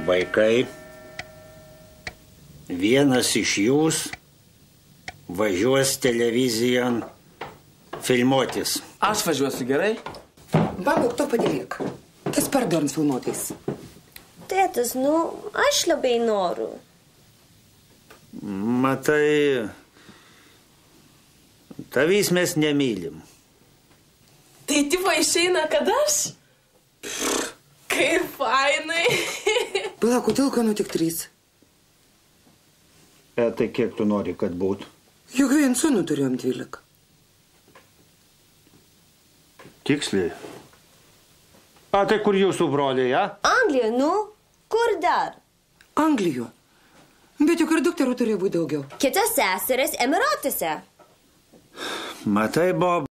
Vaikai, vienas iš jūs važiuos televizijon filmuotis. Aš važiuosiu, gerai? Babuk, to padėliek. Tas pardorns filmuotis. Tėtas, aš labai noriu. Matai, tavys mes nemylim. Tai tipo išeina, kad aš? Kaip fainai. Pala, kodėl kanu tik 3? Tai kiek tu nori, kad būtų? Juk vien sūnų turėjom 12. Tiksliai. Tai kur jūsų broliai, ja? Anglija, kur dar? Anglijo. Bet juk ir dukterų turėjo būti daugiau. Kitos seserės Emiratuose. Matai, Bob.